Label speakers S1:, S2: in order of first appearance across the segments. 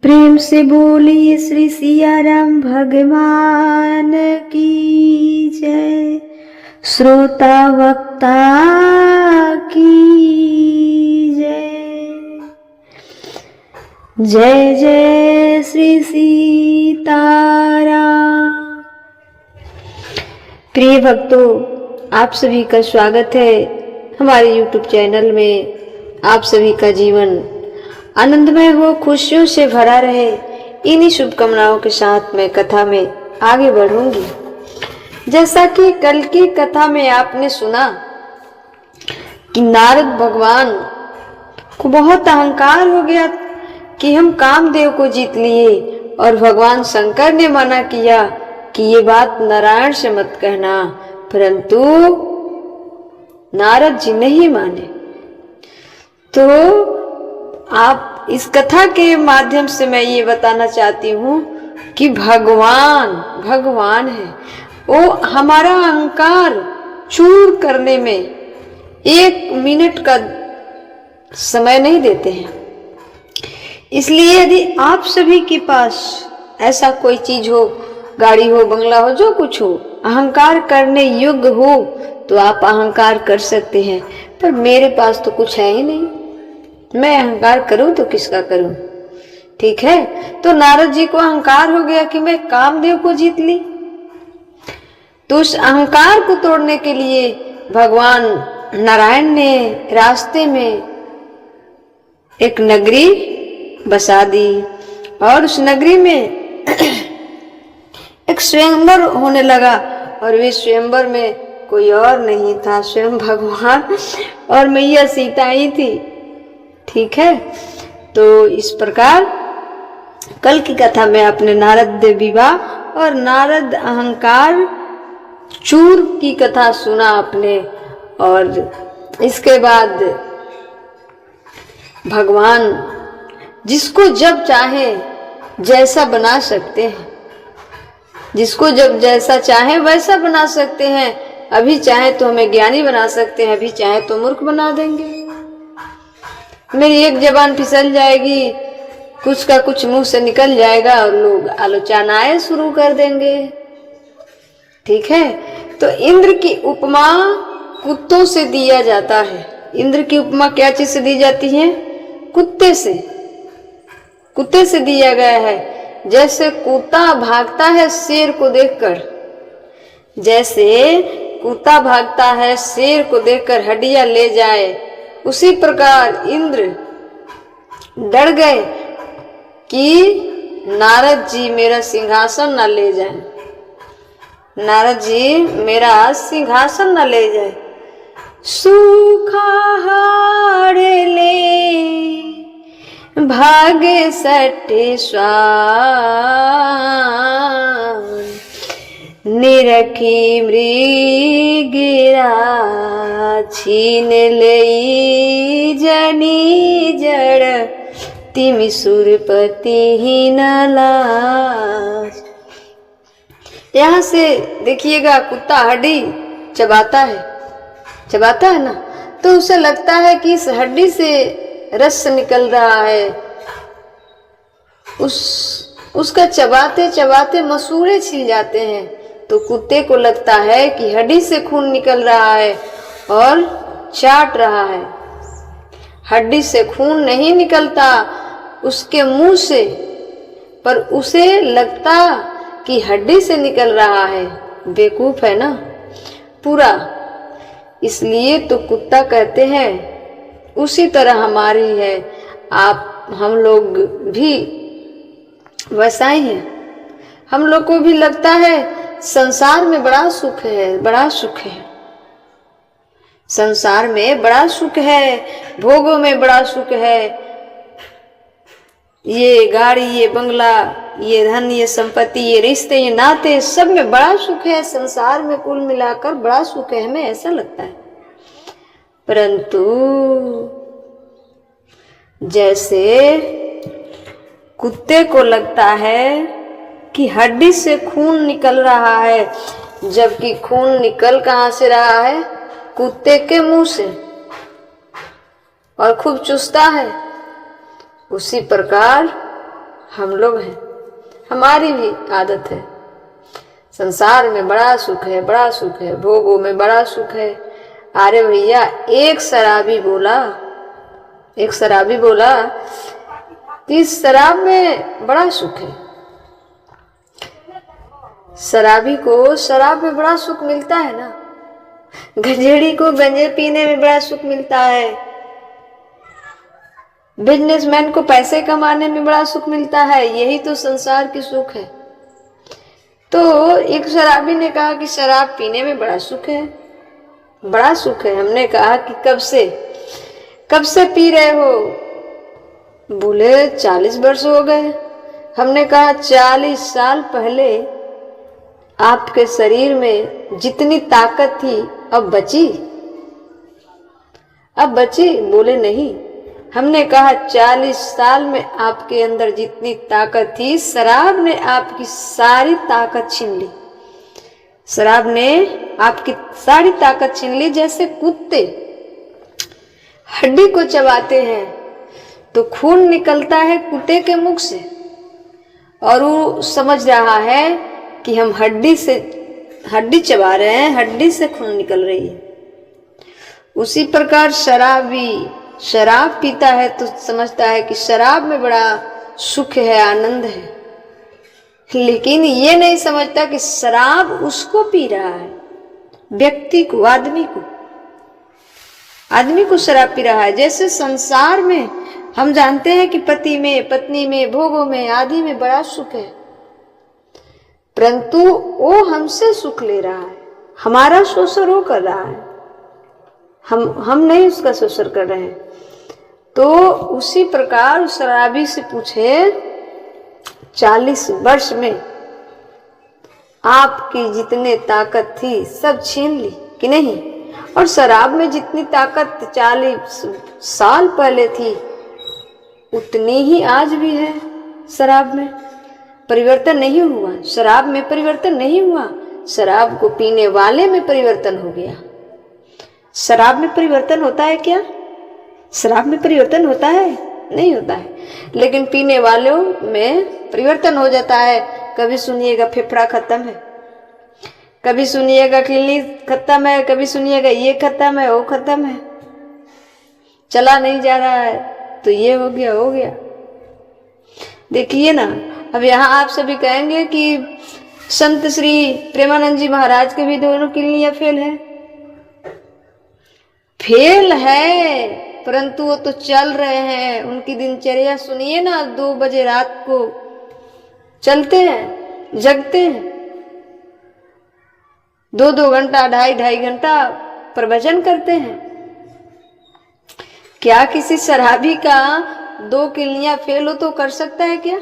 S1: प्रेम से बोलिए श्री सिया राम भगवान की जय। श्रोता वक्ता की जय। जय जय श्री सीताराम। प्रिय भक्तों, आप सभी का स्वागत है हमारे YouTube चैनल में। आप सभी का जीवन आनंदमय हो, खुशियों से भरा रहे, इन्हीं शुभकामनाओं के साथ मैं कथा में आगे बढ़ूंगी। जैसा कि कल की कथा में आपने सुना कि नारद भगवान को बहुत अहंकार हो गया कि हम कामदेव को जीत लिए, और भगवान शंकर ने मना किया कि ये बात नारायण से मत कहना, परंतु नारद जी नहीं माने। तो आप इस कथा के माध्यम से मैं ये बताना चाहती हूँ कि भगवान है, वो हमारा अहंकार चूर करने में एक मिनट का समय नहीं देते हैं। इसलिए यदि आप सभी के पास ऐसा कोई चीज हो, गाड़ी हो, बंगला हो, जो कुछ हो, अहंकार करने योग्य हो, तो आप अहंकार कर सकते हैं। पर मेरे पास तो कुछ है ही नहीं, मैं अहंकार करूं तो किसका करूं। ठीक है, तो नारद जी को अहंकार हो गया कि मैं कामदेव को जीत ली। तो उस अहंकार को तोड़ने के लिए भगवान नारायण ने रास्ते में एक नगरी बसा दी, और उस नगरी में एक स्वयंवर होने लगा, और वे स्वयंवर में कोई और नहीं था, स्वयं भगवान और मैया सीता ही थी। ठीक है, तो इस प्रकार कल की कथा में आपने नारद विवाह और नारद अहंकार चूर की कथा सुना आपने। और इसके बाद भगवान जिसको जब चाहे जैसा बना सकते हैं, जिसको जब जैसा चाहे वैसा बना सकते हैं। अभी चाहे तो हमें ज्ञानी बना सकते हैं, अभी चाहे तो मूर्ख बना देंगे। मेरी एक जबान फिसल जाएगी, कुछ का कुछ मुंह से निकल जाएगा और लोग आलोचनाएं शुरू कर देंगे। ठीक है, तो इंद्र की उपमा कुत्तों से दिया जाता है। इंद्र की उपमा क्या चीज से दी जाती है? कुत्ते से। कुत्ते से दिया गया है। जैसे कुत्ता भागता है शेर को देखकर, जैसे कुत्ता भागता है शेर को देखकर हड्डियां ले जाए, उसी प्रकार इंद्र डर गए कि नारद जी मेरा सिंहासन न ले जाए, नारद जी मेरा सिंहासन न ले जाए। सूखा हाड़ ले भागे सटे स्वान, निरखी मृगिरा छीन लई जनी जड़, तिमि सुरपति ही न लाज। यहाँ से देखिएगा, कुत्ता हड्डी चबाता है ना, तो उसे लगता है कि इस हड्डी से रस निकल रहा है। उसका चबाते चबाते मसूड़े छिल जाते हैं, तो कुत्ते को लगता है कि हड्डी से खून निकल रहा है और चाट रहा है। हड्डी से खून नहीं निकलता उसके मुंह से, पर उसे लगता कि हड्डी से निकल रहा है। बेवकूफ है ना पूरा। इसलिए तो कुत्ता कहते हैं, उसी तरह हमारी है। हम लोग भी वैसा ही है। हम लोग को भी लगता है संसार में बड़ा सुख है, संसार में बड़ा सुख है, भोगों में बड़ा सुख है। ये गाड़ी, ये बंगला, ये धन, ये संपत्ति, ये रिश्ते, ये नाते, सब में बड़ा सुख है। संसार में कुल मिलाकर बड़ा सुख है, हमें ऐसा लगता है। परंतु जैसे कुत्ते को लगता है कि हड्डी से खून निकल रहा है, जबकि खून निकल कहाँ से रहा है? कुत्ते के मुंह से, और खूब चूसता है। उसी प्रकार हम लोग हैं, हमारी भी आदत है। संसार में बड़ा सुख है, बड़ा सुख है, भोगों में बड़ा सुख है। अरे भैया, एक शराबी बोला कि शराब में बड़ा सुख है। शराबी को शराब में बड़ा सुख मिलता है ना, गंजेड़ी को गंजे पीने में बड़ा सुख मिलता है, बिजनेसमैन को पैसे कमाने में बड़ा सुख मिलता है। यही तो संसार की सुख है। तो एक शराबी ने कहा कि शराब पीने में बड़ा सुख है, बड़ा सुख है। हमने कहा कि कब से पी रहे हो? बोले 40 वर्ष हो गए। हमने कहा 40 साल पहले आपके शरीर में जितनी ताकत थी अब बची? बोले नहीं। हमने कहा 40 साल में आपके अंदर जितनी ताकत थी, शराब ने आपकी सारी ताकत छीन ली। शराब ने आपकी सारी ताकत छीन ली। जैसे कुत्ते हड्डी को चबाते हैं तो खून निकलता है कुत्ते के मुख से, और वो समझ रहा है कि हम हड्डी चबा रहे हैं, हड्डी से खून निकल रही है। उसी प्रकार शराबी शराब पीता है तो समझता है कि शराब में बड़ा सुख है, आनंद है, लेकिन ये नहीं समझता कि शराब उसको पी रहा है, व्यक्ति को, आदमी को शराब पी रहा है। जैसे संसार में हम जानते हैं कि पति में, पत्नी में, भोगों में, आदि में बड़ा सुख है, परंतु वो हमसे सुख ले रहा है, हमारा शोषण वो कर रहा है, हम नहीं उसका शोषण कर रहे हैं। तो उसी प्रकार शराबी से पूछे 40 वर्ष में आपकी जितने ताकत थी सब छीन ली कि नहीं? और शराब में जितनी ताकत 40 साल पहले थी उतनी ही आज भी है। शराब में परिवर्तन नहीं हुआ, शराब में परिवर्तन नहीं हुआ, शराब को पीने वाले में परिवर्तन हो गया। शराब में परिवर्तन होता है क्या? शराब में परिवर्तन होता है? नहीं होता है, लेकिन पीने वालों में परिवर्तन हो जाता है। कभी सुनिएगा फेफड़ा खत्म है, कभी सुनिएगा किडनी खत्म है, कभी सुनिएगा ये खत्म है, वो खत्म है, चला नहीं जा रहा है, तो ये हो गया। देखिए ना, अब यहाँ आप सभी कहेंगे कि संत श्री प्रेमानंद जी महाराज के भी दोनों किडनियां फेल है, परंतु वो तो चल रहे हैं। उनकी दिनचर्या सुनिए ना, 2 बजे रात को चलते हैं, जगते हैं, 2-2 घंटा, 2.5 घंटा प्रवचन करते हैं। क्या किसी शराबी का 2 किडनियां फेल हो तो कर सकता है क्या?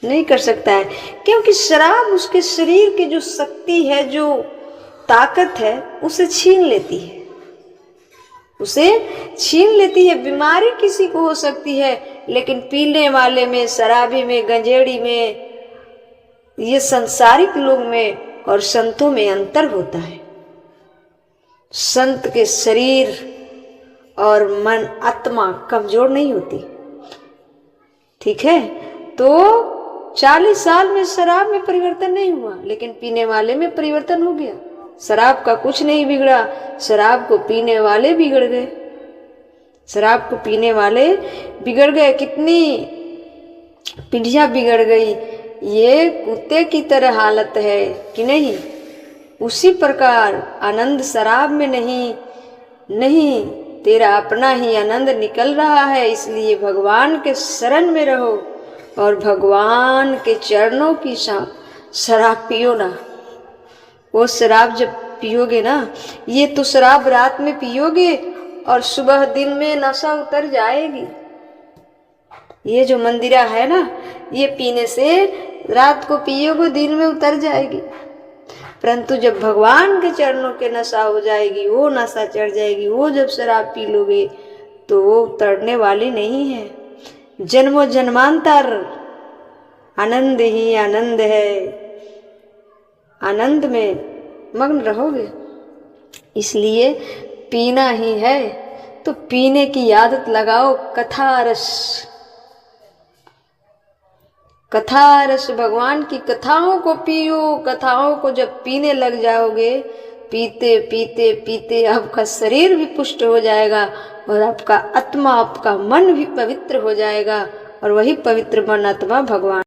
S1: नहीं कर सकता है, क्योंकि शराब उसके शरीर की जो शक्ति है, जो ताकत है, उसे छीन लेती है, बीमारी किसी को हो सकती है, लेकिन पीने वाले में, शराबी में, गंजेड़ी में, ये संसारिक लोग में और संतों में अंतर होता है। संत के शरीर और मन, आत्मा कमजोर नहीं होती, ठीक है? तो 40 साल में शराब में परिवर्तन नहीं हुआ, लेकिन पीने वाले में परिवर्तन हो गया। शराब का कुछ नहीं बिगड़ा, शराब को पीने वाले बिगड़ गए, शराब को पीने वाले बिगड़ गए। कितनी पीढ़ियां बिगड़ गई, ये कुत्ते की तरह हालत है कि नहीं? उसी प्रकार आनंद शराब में नहीं, तेरा अपना ही आनंद निकल रहा है। इसलिए भगवान के शरण में रहो और भगवान के चरणों की शराब पियो ना। वो शराब जब पियोगे ना, ये तो शराब रात में पियोगे और सुबह दिन में नशा उतर जाएगी। ये जो मंदिरा है ना, ये पीने से रात को पियोगे, दिन में उतर जाएगी, परंतु जब भगवान के चरणों के नशा हो जाएगी, वो नशा चढ़ जाएगी, वो जब शराब पी लोगे तो वो उतरने वाली नहीं है। जन्मों जन्मांतर आनंद ही आनंद है, आनंद में मग्न रहोगे। इसलिए पीना ही है तो पीने की आदत लगाओ। कथा रस, कथा रस भगवान की कथाओं को पियो। कथाओं को जब पीने लग जाओगे, पीते पीते पीते आपका शरीर भी पुष्ट हो जाएगा और आपका आत्मा, आपका मन भी पवित्र हो जाएगा। और वही पवित्र मन आत्मा भगवान